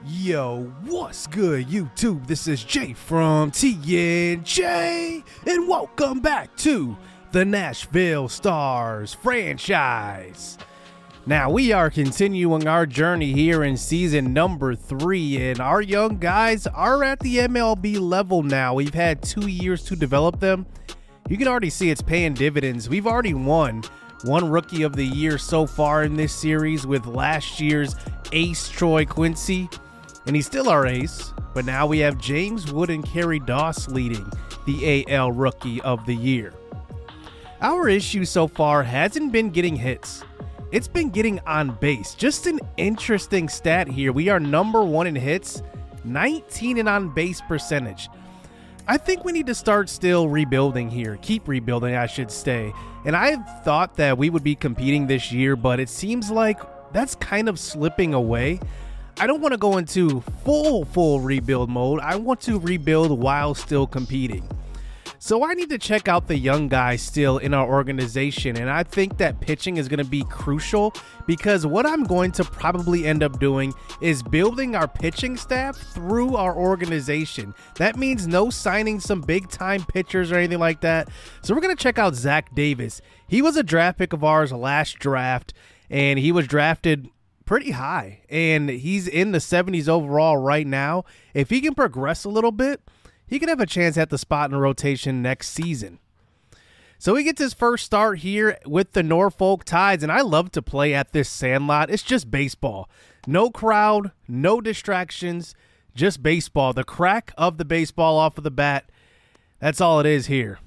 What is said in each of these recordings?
Yo, what's good, YouTube? This is Jay from TNJ, and welcome back to the Nashville Stars Franchise. Now, we are continuing our journey here in season number 3, and our young guys are at the MLB level now. We've had 2 years to develop them. You can already see it's paying dividends. We've already won one Rookie of the Year so far in this series with last year's ace Troy Quincy. And he's still our ace, but now we have James Wood and Kerry Doss leading the AL Rookie of the Year. Our issue so far hasn't been getting hits. It's been getting on base. Just an interesting stat here. We are number 1 in hits, 19 in on base percentage. I think we need to start still rebuilding here. Keep rebuilding, I should say. And I thought that we would be competing this year, but it seems like that's kind of slipping away. I don't want to go into full rebuild mode. I want to rebuild while still competing. So I need to check out the young guys still in our organization, and I think that pitching is going to be crucial because what I'm going to probably end up doing is building our pitching staff through our organization. That means no signing some big time pitchers or anything like that. So we're going to check out Zach Davis. He was a draft pick of ours last draft, and he was drafted pretty high, and he's in the 70s overall right now. If he can progress a little bit, he could have a chance at the spot in the rotation next season. So he gets his first start here with the Norfolk Tides, and I love to play at this sandlot. It's just baseball. No crowd, no distractions, just baseball. The crack of the baseball off of the bat, that's all it is here.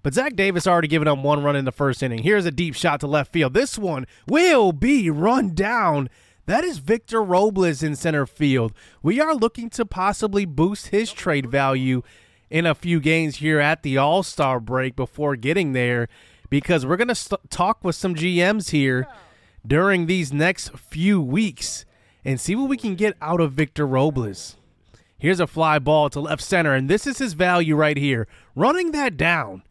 But Zach Davis already given up 1 run in the first inning. Here's a deep shot to left field. This one will be run down. That is Victor Robles in center field. We are looking to possibly boost his trade value in a few games here at the All-Star break before getting there, because we're going to talk with some GMs here during these next few weeks and see what we can get out of Victor Robles. Here's a fly ball to left center, and this is his value right here. Running that down.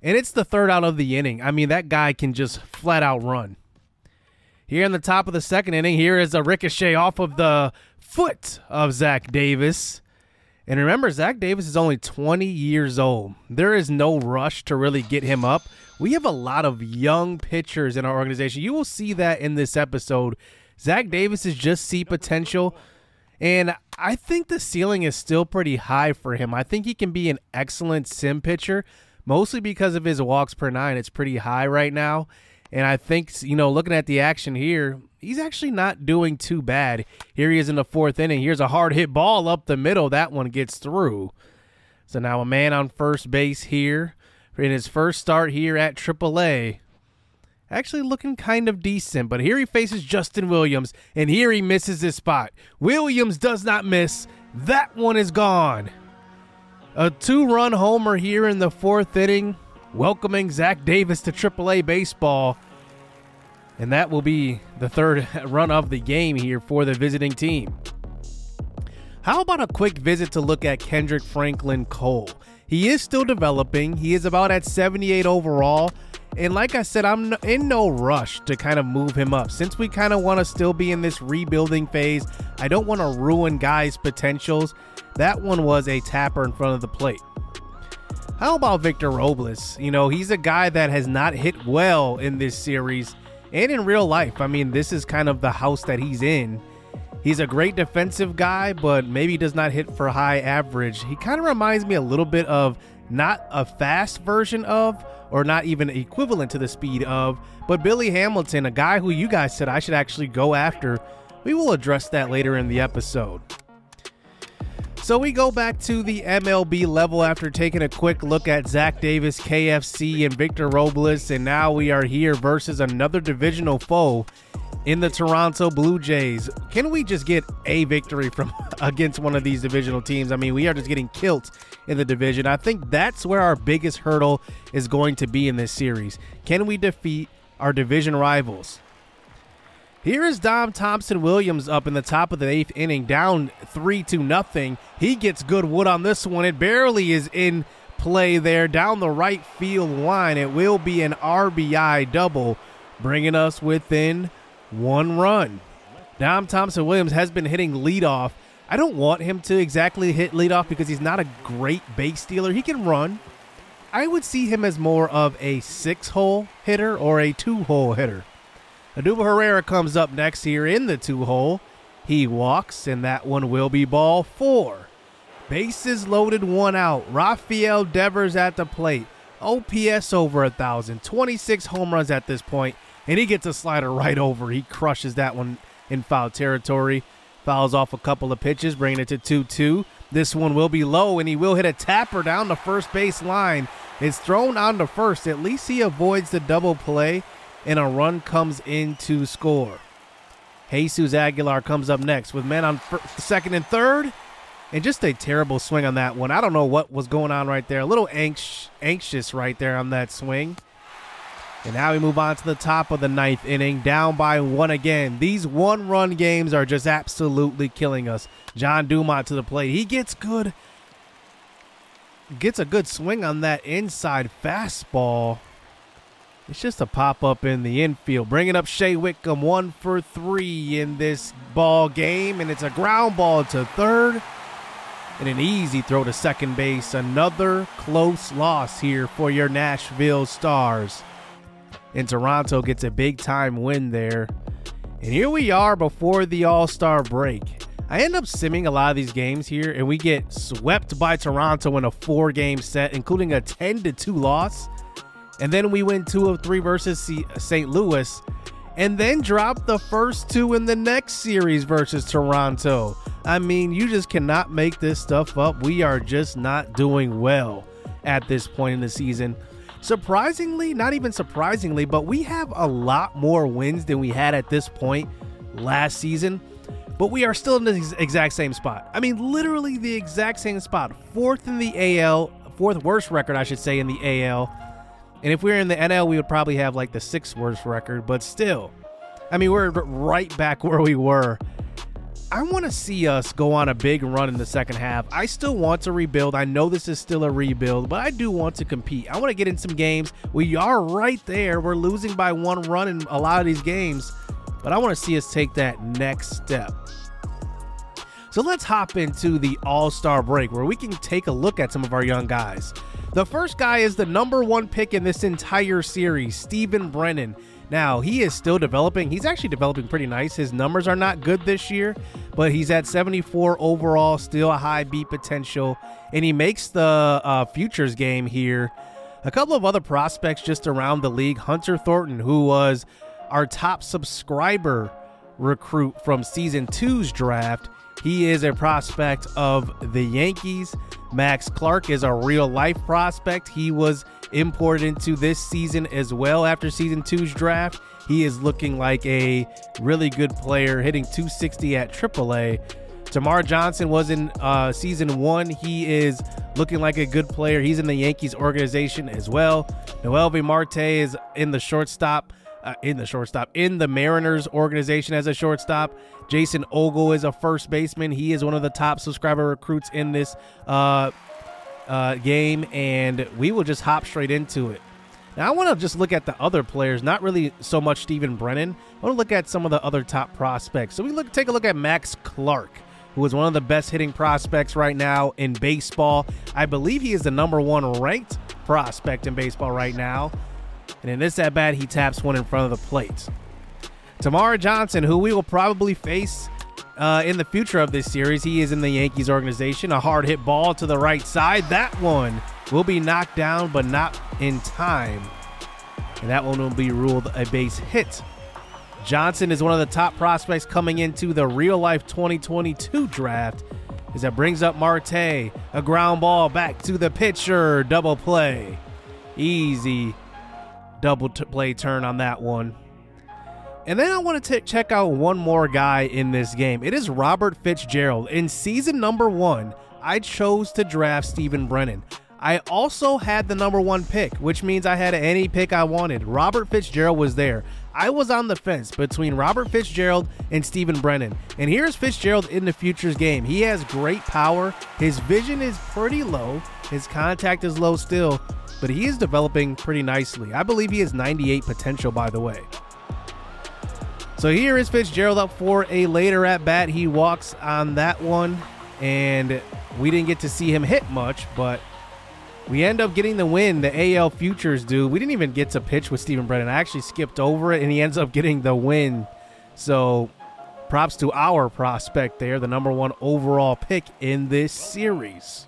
And it's the 3rd out of the inning. I mean, that guy can just flat out run. Here in the top of the 2nd inning, here is a ricochet off of the foot of Zach Davis. And remember, Zach Davis is only 20 years old. There is no rush to really get him up. We have a lot of young pitchers in our organization. You will see that in this episode. Zach Davis is just see potential. And I think the ceiling is still pretty high for him. I think he can be an excellent sim pitcher, mostly because of his walks per 9. It's pretty high right now. And I think, you know, looking at the action here, he's actually not doing too bad. Here he is in the 4th inning. Here's a hard hit ball up the middle. That one gets through. So now a man on first base here in his first start here at AAA. Actually looking kind of decent, but here he faces Justin Williams, and here he misses his spot. Williams does not miss. That one is gone. A 2-run homer here in the 4th inning, welcoming Zach Davis to AAA baseball. And that will be the 3rd run of the game here for the visiting team. How about a quick visit to look at Kendrick Franklin Cole? He is still developing. He is about at 78 overall. And like I said, I'm in no rush to kind of move him up. Since we kind of want to still be in this rebuilding phase, I don't want to ruin guys' potentials. That one was a tapper in front of the plate. How about Victor Robles? You know, he's a guy that has not hit well in this series and in real life. I mean, this is kind of the house that he's in. He's a great defensive guy, but maybe does not hit for high average. He kind of reminds me a little bit of not a fast version of, or not even equivalent to the speed of, but Billy Hamilton, a guy who you guys said I should actually go after. We will address that later in the episode. So we go back to the MLB level after taking a quick look at Zach Davis, KFC, and Victor Robles, and now we are here versus another divisional foe in the Toronto Blue Jays. Can we just get a victory from against one of these divisional teams? I mean, we are just getting killed in the division. I think that's where our biggest hurdle is going to be in this series. Can we defeat our division rivals? Here is Dom Thompson-Williams up in the top of the 8th inning, down 3-0. He gets good wood on this one. It barely is in play there down the right field line. It will be an RBI double, bringing us within 1 run. Dom Thompson-Williams has been hitting leadoff. I don't want him to exactly hit leadoff because he's not a great base stealer. He can run. I would see him as more of a 6-hole hitter or a 2-hole hitter. Adobe Herrera comes up next here in the 2-hole. He walks, and that one will be ball 4. Bases loaded, 1 out. Rafael Devers at the plate. OPS over 1,000. 26 home runs at this point, and he gets a slider right over. He crushes that one in foul territory. Fouls off a couple of pitches, bringing it to 2-2. This one will be low, and he will hit a tapper down the first base line. It's thrown on to first. At least he avoids the double play, and a run comes in to score. Jesus Aguilar comes up next with men on second and third, and just a terrible swing on that one. I don't know what was going on right there. A little anxious right there on that swing. And now we move on to the top of the 9th inning, down by 1 again. These one-run games are just absolutely killing us. John Dumont to the plate. He gets a good swing on that inside fastball. It's just a pop-up in the infield. Bringing up Shea Whitcomb, 1 for 3 in this ball game, and it's a ground ball to third. And an easy throw to second base. Another close loss here for your Nashville Stars. And Toronto gets a big-time win there. And here we are before the All-Star break. I end up simming a lot of these games here, and we get swept by Toronto in a 4-game set, including a 10-2 loss. And then we win 2 of 3 versus St. Louis, and then drop the first 2 in the next series versus Toronto. I mean, you just cannot make this stuff up. We are just not doing well at this point in the season. Surprisingly, not even surprisingly, but we have a lot more wins than we had at this point last season, but we are still in the exact same spot. I mean, literally the exact same spot. 4th in the AL, 4th worst record, I should say, in the AL. And if we were in the NL, we would probably have like the 6th worst record, but still, I mean, we're right back where we were. I want to see us go on a big run in the second half. I still want to rebuild. I know this is still a rebuild, but I do want to compete. I want to get in some games. We are right there. We're losing by 1 run in a lot of these games, but I want to see us take that next step. So let's hop into the All-Star break where we can take a look at some of our young guys. The first guy is the #1 pick in this entire series, Steven Brennan. Now, he is still developing. He's actually developing pretty nice. His numbers are not good this year, but he's at 74 overall, still a high beat potential, and he makes the futures game here. A couple of other prospects just around the league. Hunter Thornton, who was our top subscriber recruit from Season 2's draft. He is a prospect of the Yankees. Max Clark is a real-life prospect. He was imported into this season as well after Season 2's draft. He is looking like a really good player, hitting .260 at AAA. Tamara Johnson was in Season 1. He is looking like a good player. He's in the Yankees organization as well. Noelvi Marte is in the in the Mariners organization as a shortstop. Jason Ogle is a first baseman. He is one of the top subscriber recruits in this game, and we will just hop straight into it. Now, I want to just look at the other players, not really so much Steven Brennan. I want to look at some of the other top prospects. So we take a look at Max Clark, who is one of the best hitting prospects right now in baseball. I believe he is the #1 ranked prospect in baseball right now. And in this at-bat, he taps one in front of the plate. Tamara Johnson, who we will probably face in the future of this series. He is in the Yankees organization. A hard hit ball to the right side. That one will be knocked down, but not in time. And that one will be ruled a base hit. Johnson is one of the top prospects coming into the real-life 2022 draft, as that brings up Marte. A ground ball back to the pitcher. Double play. Easy double play turn on that one. And then I want to check out one more guy in this game. It is Robert Fitzgerald. In season #1, I chose to draft Steven Brennan. I also had the #1 pick, which means I had any pick I wanted. Robert Fitzgerald was there. I was on the fence between Robert Fitzgerald and Steven Brennan. And here's Fitzgerald in the futures game. He has great power. His vision is pretty low. His contact is low still, but he is developing pretty nicely. I believe he has 98 potential, by the way. So here is Fitzgerald up for a later at bat. He walks on that one, and we didn't get to see him hit much, but we end up getting the win. The AL Futures do. We didn't even get to pitch with Stephen Brennan. I actually skipped over it, and he ends up getting the win. So props to our prospect there, the #1 overall pick in this series.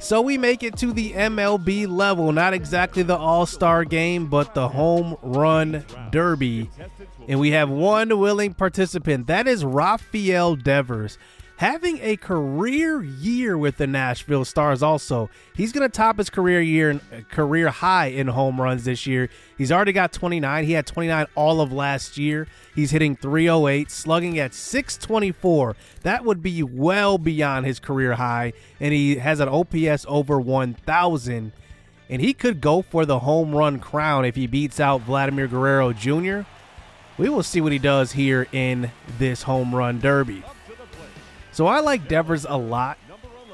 So we make it to the MLB level, not exactly the All-Star game, but the Home Run Derby. And we have one willing participant. That is Rafael Devers, having a career year with the Nashville Stars also. He's going to top his career high in home runs this year. He's already got 29. He had 29 all of last year. He's hitting .308, slugging at .624. That would be well beyond his career high, and he has an OPS over 1,000. And he could go for the home run crown if he beats out Vladimir Guerrero Jr. We will see what he does here in this home run derby. So I like Devers a lot,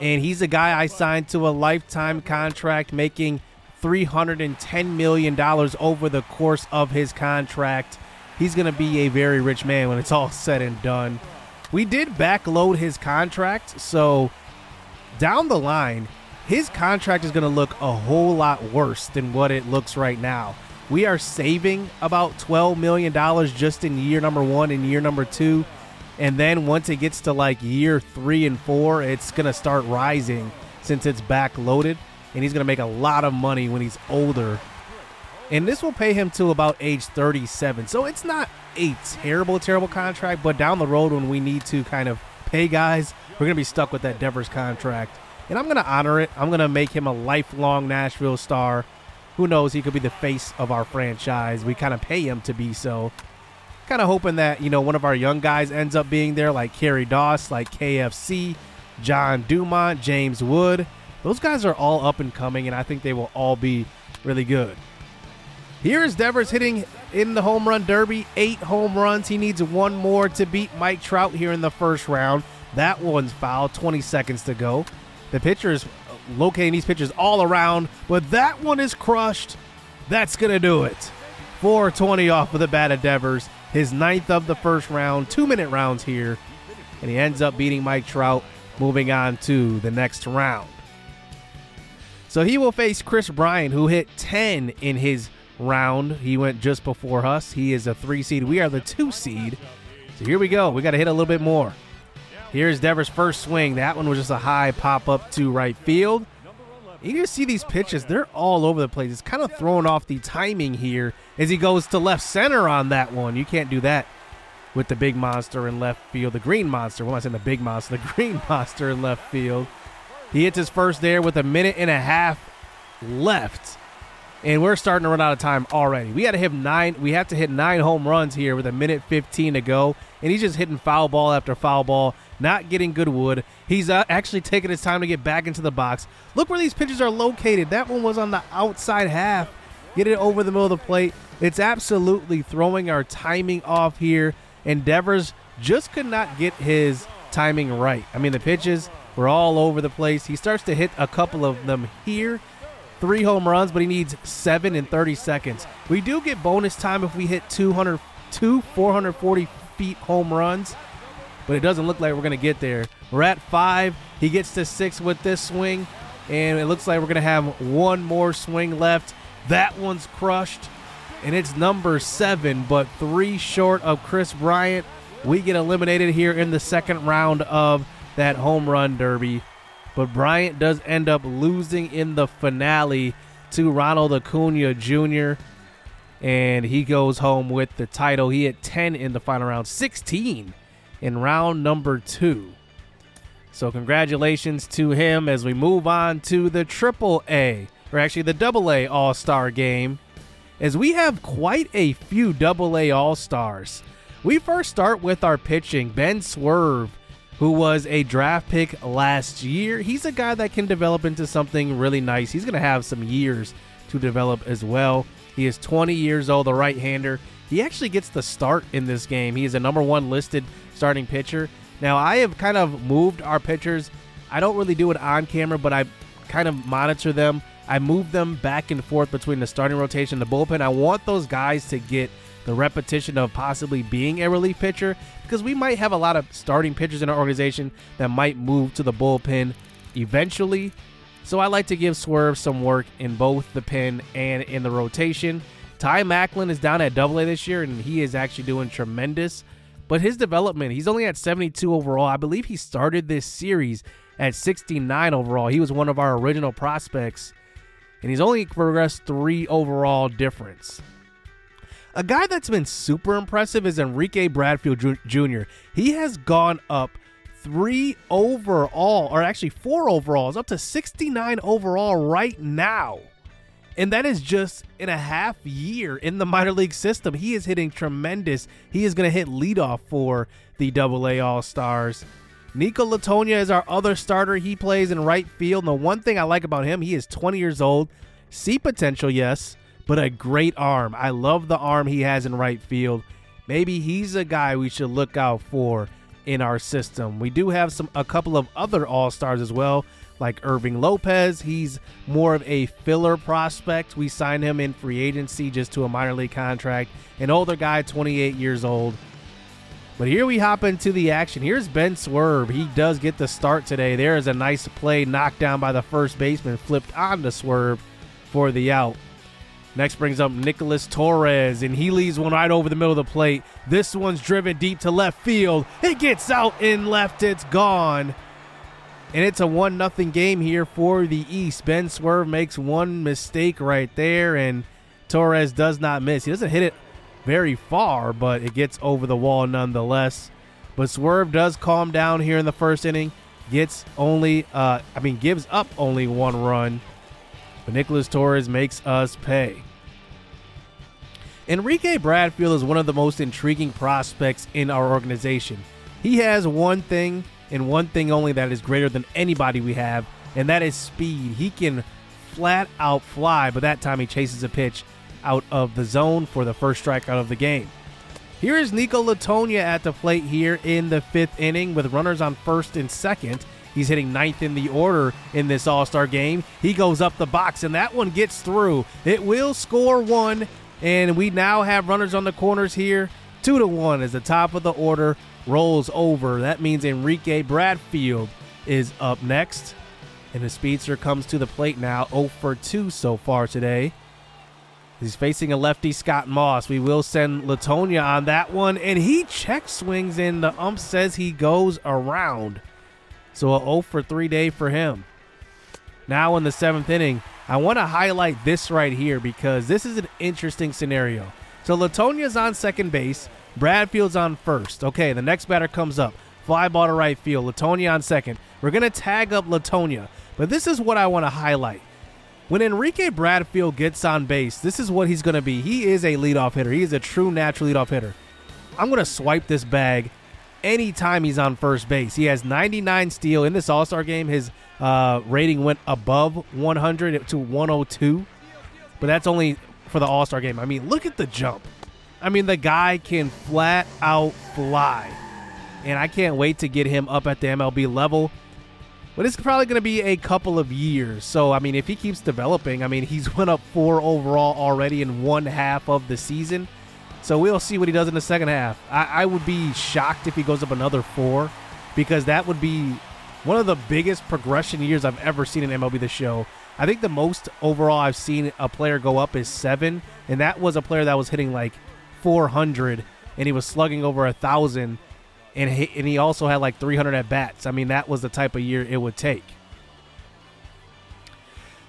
and he's a guy I signed to a lifetime contract, making $310 million over the course of his contract. He's going to be a very rich man when it's all said and done. We did backload his contract, so down the line, his contract is going to look a whole lot worse than what it looks right now. We are saving about $12 million just in year #1 and year #2. And then once it gets to like year 3 and 4, it's going to start rising since it's backloaded. And he's going to make a lot of money when he's older. And this will pay him to about age 37. So it's not a terrible contract. But down the road when we need to kind of pay guys, we're going to be stuck with that Devers contract. And I'm going to honor it. I'm going to make him a lifelong Nashville Star. Who knows? He could be the face of our franchise. We kind of pay him to be so. Kind of hoping that, you know, one of our young guys ends up being there, like Kerry Doss, like KFC, John Dumont, James Wood. Those guys are all up and coming, and I think they will all be really good. Here is Devers hitting in the home run derby, 8 home runs. He needs one more to beat Mike Trout here in the first round. That one's foul, 20 seconds to go. The pitcher is locating these pitchers all around, but that one is crushed. That's going to do it. 420 off of the bat of Devers. His 9th of the first round, 2-minute rounds here. And he ends up beating Mike Trout, moving on to the next round. So he will face Chris Bryant, who hit 10 in his round. He went just before us. He is a 3 seed. We are the 2 seed. So here we go. We got to hit a little bit more. Here's Devers' first swing. That one was just a high pop up to right field. You can see these pitches, they're all over the place. It's kind of throwing off the timing here as he goes to left center on that one. You can't do that with the big monster in left field. The green monster. What am I saying? The big monster. The green monster in left field. He hits his first there with 1.5 minutes left. And we're starting to run out of time already. We have to hit 9 home runs here with 1:15 to go. And he's just hitting foul ball after foul ball, not getting good wood. He's actually taking his time to get back into the box. Look where these pitches are located. That one was on the outside half. Get it over the middle of the plate. It's absolutely throwing our timing off here. And Devers just could not get his timing right. I mean, the pitches were all over the place. He starts to hit a couple of them here. 3 home runs, but he needs 7 in 30 seconds. We do get bonus time if we hit 440 feet home runs, but it doesn't look like we're going to get there. We're at 5. He gets to 6 with this swing, and it looks like we're going to have one more swing left. That one's crushed, and it's number 7, but 3 short of Chris Bryant. We get eliminated here in the second round of that home run derby. But Bryant does end up losing in the finale to Ronald Acuna Jr. And he goes home with the title. He hit 10 in the final round, 16 in round number 2. So congratulations to him as we move on to the AAA, or actually the AA All-Star game, as we have quite a few AA All-Stars. We first start with our pitching. Ben Swerve, who was a draft pick last year. He's a guy that can develop into something really nice. He's going to have some years to develop as well. He is 20 years old, a right-hander. He actually gets the start in this game. He is a #1 listed starting pitcher. Now, I have kind of moved our pitchers. I don't really do it on camera, but I kind of monitor them. I move them back and forth between the starting rotation and the bullpen. I want those guys to get the repetition of possibly being a relief pitcher, because we might have a lot of starting pitchers in our organization that might move to the bullpen eventually. So I like to give Swerve some work in both the pen and in the rotation. Ty Macklin is down at AA this year, and he is actually doing tremendous. But his development, he's only at 72 overall. I believe he started this series at 69 overall. He was one of our original prospects, and he's only progressed 3 overall difference. A guy that's been super impressive is Enrique Bradfield Jr. He has gone up 3 overall, or actually 4 overalls, up to 69 overall right now. And that is just in a half year in the minor league system. He is hitting tremendous. He is going to hit leadoff for the AA All-Stars. Nikola Tonia is our other starter. He plays in right field. And the one thing I like about him, he is 20 years old. See potential, yes, but a great arm. I love the arm he has in right field. Maybe he's a guy we should look out for in our system. We do have a couple of other All-Stars as well, like Irving Lopez. He's more of a filler prospect. We signed him in free agency just to a minor league contract. An older guy, 28 years old. But here we hop into the action. Here's Ben Swerve. He does get the start today. There is a nice play knocked down by the first baseman, flipped on to Swerve for the out. Next brings up Nicholas Torres, and he leaves one right over the middle of the plate. This one's driven deep to left field. It gets out in left. It's gone. And it's a 1-0 game here for the East. Ben Swerve makes one mistake right there, and Torres does not miss. He doesn't hit it very far, but it gets over the wall nonetheless. But Swerve does calm down here in the first inning. Gives up only 1 run. But Nicholas Torres makes us pay. Enrique Bradfield is one of the most intriguing prospects in our organization. He has one thing and one thing only that is greater than anybody we have, and that is speed. He can flat out fly, but that time he chases a pitch out of the zone for the first strikeout of the game. Here is Nikola Tonia at the plate here in the 5th inning with runners on first and second. He's hitting 9th in the order in this All-Star game. He goes up the box, and that one gets through. It will score 1, and we now have runners on the corners here. 2-1 as the top of the order rolls over. That means Enrique Bradfield is up next. And the speedster comes to the plate now, 0 for 2 so far today. He's facing a lefty, Scott Moss. We will send Latonia on that one, and he check swings, and the ump says he goes around. So a 0 for 3 day for him. Now in the 7th inning, I want to highlight this right here because this is an interesting scenario. So Latonia's on second base. Bradfield's on first. Okay, the next batter comes up. Fly ball to right field. Latonia on second. We're going to tag up Latonia. But this is what I want to highlight. When Enrique Bradfield gets on base, this is what he's going to be. He is a leadoff hitter. He is a true natural leadoff hitter. I'm going to swipe this bag anytime he's on first base. He has 99 steal. In this All-Star game, his rating went above 100 to 102. But that's only for the All-Star game. I mean, look at the jump. I mean, the guy can flat out fly. And I can't wait to get him up at the MLB level. But it's probably going to be a couple of years. So, I mean, if he keeps developing, I mean, he's went up 4 overall already in 1/2 of the season. So we'll see what he does in the second half. I would be shocked if he goes up another 4, because that would be one of the biggest progression years I've ever seen in MLB The Show. I think the most overall I've seen a player go up is 7, and that was a player that was hitting like 400, and he was slugging over 1,000, and he also had like 300 at-bats. I mean, that was the type of year it would take.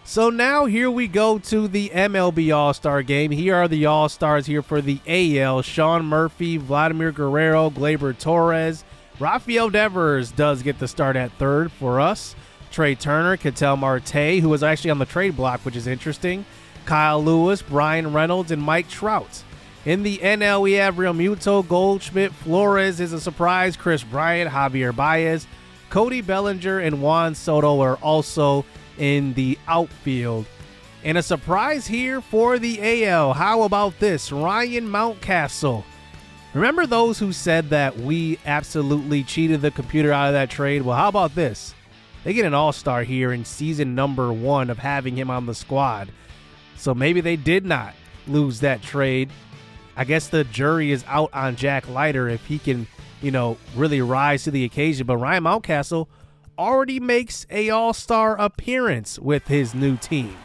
So now here we go to the MLB All-Star Game. Here are the All-Stars here for the AL. Sean Murphy, Vladimir Guerrero, Gleyber Torres. Rafael Devers does get the start at third for us. Trey Turner, Ketel Marte, who was actually on the trade block, which is interesting. Kyle Lewis, Brian Reynolds, and Mike Trout. In the NL, we have Real Muto, Goldschmidt, Flores is a surprise, Chris Bryant, Javier Baez, Cody Bellinger, and Juan Soto are also in the outfield. And a surprise here for the AL. How about this? Ryan Mountcastle. Remember those who said that we absolutely cheated the computer out of that trade? Well, how about this? They get an all-star here in season number 1 of having him on the squad. So maybe they did not lose that trade. I guess the jury is out on Jack Leiter if he can, you know, really rise to the occasion. But Ryan Mountcastle already makes a all-star appearance with his new team.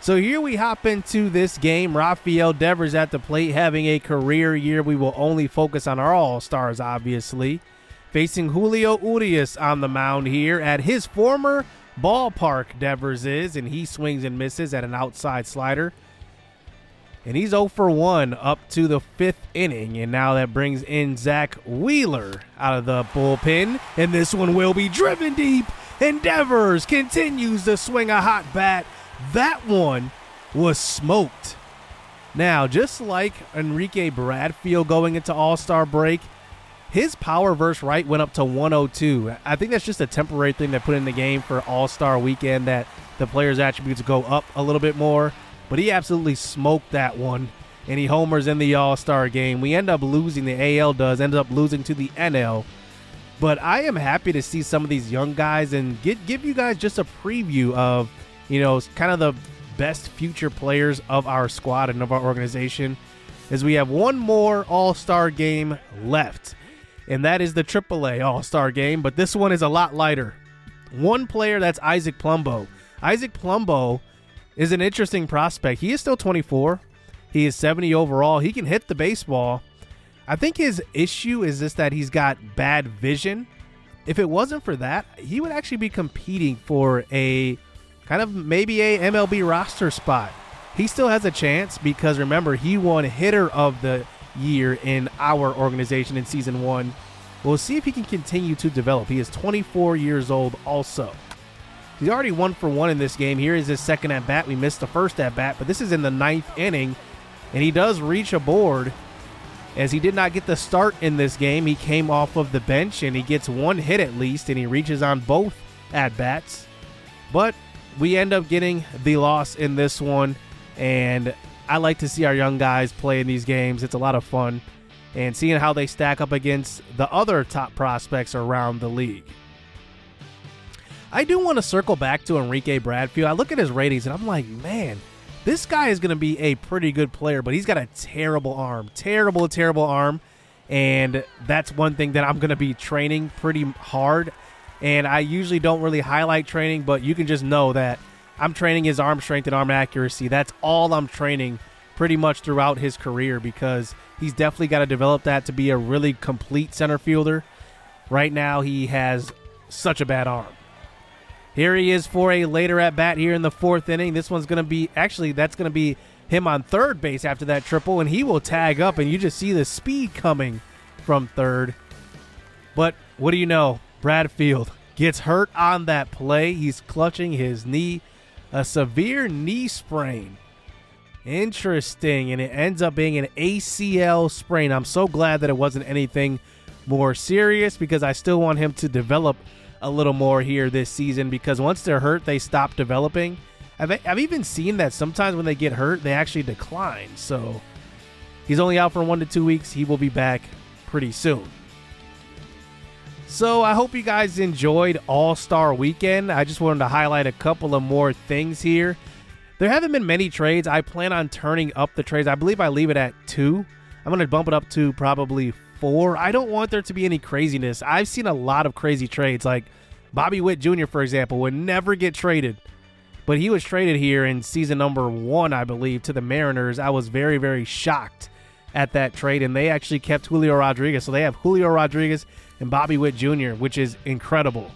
So here we hop into this game. Rafael Devers at the plate, having a career year. We will only focus on our all-stars, obviously. Facing Julio Urias on the mound here at his former ballpark, Devers is, and he swings and misses at an outside slider. And he's 0 for 1 up to the 5th inning, and now that brings in Zach Wheeler out of the bullpen, and this one will be driven deep, and Devers continues to swing a hot bat. That one was smoked. Now, just like Enrique Bradfield going into All-Star break, his power versus right went up to 102. I think that's just a temporary thing they put in the game for All-Star weekend, that the players' attributes go up a little bit more. But he absolutely smoked that one, and he homers in the All-Star game. We end up losing, the AL does, end up losing to the NL. But I am happy to see some of these young guys and give you guys just a preview of, you know, kind of the best future players of our squad and of our organization, as we have one more All-Star game left, and that is the AAA All-Star game. But this one is a lot lighter. One player, that's Isaac Plumbo. Isaac Plumbo is an interesting prospect. He is still 24. He is 70 overall. He can hit the baseball. I think his issue is just that he's got bad vision. If it wasn't for that, he would actually be competing for a kind of maybe a MLB roster spot. He still has a chance because, remember, he won Hitter of the Year in our organization in Season 1. We'll see if he can continue to develop. He is 24 years old also. He's already 1 for 1 in this game. Here is his second at-bat. We missed the first at-bat, but this is in the 9th inning, and he does reach a board, as he did not get the start in this game. He came off of the bench, and he gets one hit at least, and he reaches on both at-bats. But we end up getting the loss in this one, and I like to see our young guys play in these games. It's a lot of fun, and seeing how they stack up against the other top prospects around the league. I do want to circle back to Enrique Bradfield. I look at his ratings, and I'm like, man, this guy is going to be a pretty good player, but he's got a terrible arm. Terrible, terrible arm, and that's one thing that I'm going to be training pretty hard. And I usually don't really highlight training, but you can just know that I'm training his arm strength and arm accuracy. That's all I'm training pretty much throughout his career, because he's definitely got to develop that to be a really complete center fielder. Right now, he has such a bad arm. Here he is for a later at-bat here in the 4th inning. This one's going to be, actually, that's going to be him on third base after that triple, and he will tag up, and you just see the speed coming from third. But what do you know? Bradfield gets hurt on that play. He's clutching his knee, a severe knee sprain. Interesting, and it ends up being an ACL sprain. I'm so glad that it wasn't anything more serious, because I still want him to develop a little more here this season, because once they're hurt, they stop developing. I've even seen that sometimes when they get hurt, they actually decline. So he's only out for 1 to 2 weeks. He will be back pretty soon. So I hope you guys enjoyed All-Star Weekend. I just wanted to highlight a couple of more things here. There haven't been many trades. I plan on turning up the trades. I believe I leave it at 2. I'm going to bump it up to probably 4. I don't want there to be any craziness. I've seen a lot of crazy trades, like Bobby Witt Jr., for example, would never get traded. But he was traded here in season number 1, I believe, to the Mariners. I was very, very shocked at that trade, and they actually kept Julio Rodriguez. So they have Julio Rodriguez and Bobby Witt Jr., which is incredible.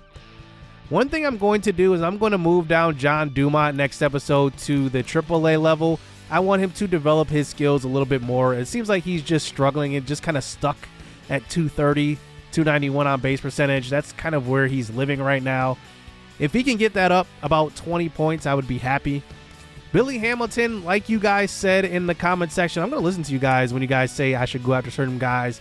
One thing I'm going to do is I'm going to move down John Dumont next episode to the AAA level. I want him to develop his skills a little bit more. It seems like he's just struggling and just kind of stuck at 230, 291 on base percentage. That's kind of where he's living right now. If he can get that up about 20 points, I would be happy. Billy Hamilton, like you guys said in the comment section, I'm going to listen to you guys when you guys say I should go after certain guys.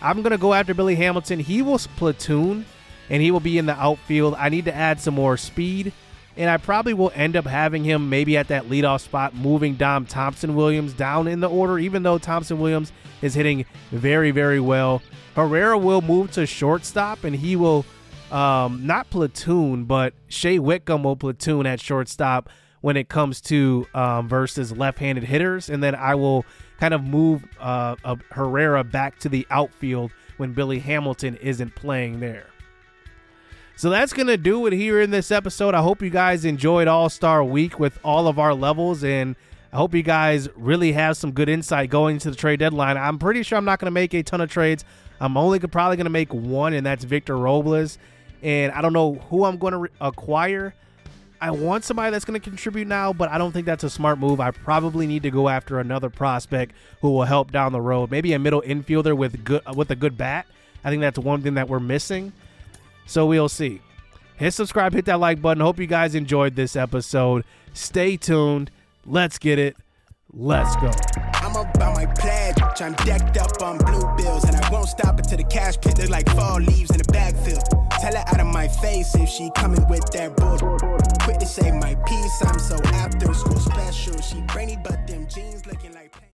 I'm going to go after Billy Hamilton. He will platoon, and he will be in the outfield. I need to add some more speed, and I probably will end up having him maybe at that leadoff spot, moving Dom Thompson-Williams down in the order, even though Thompson-Williams is hitting very, very well. Herrera will move to shortstop, and he will not platoon, but Shea Whitcomb will platoon at shortstop when it comes to versus left-handed hitters, and then I will kind of move Herrera back to the outfield when Billy Hamilton isn't playing there. So that's going to do it here in this episode. I hope you guys enjoyed All-Star Week with all of our levels, and I hope you guys really have some good insight going into the trade deadline. I'm pretty sure I'm not going to make a ton of trades. I'm only probably going to make one, and that's Victor Robles. And I don't know who I'm going to acquire. I want somebody that's going to contribute now, but I don't think that's a smart move. I probably need to go after another prospect who will help down the road. Maybe a middle infielder with a good bat. I think that's one thing that we're missing. So we'll see. Hit subscribe, hit that like button. Hope you guys enjoyed this episode. Stay tuned. Let's get it. Let's go. I'm about my pledge. I'm decked up on blue bills, and I won't stop until the cash pit look like fall leaves in the backfield. Tell her out of my face if she coming with that bull. Quick to say my piece. I'm so after school special. She brainy, but them jeans looking like.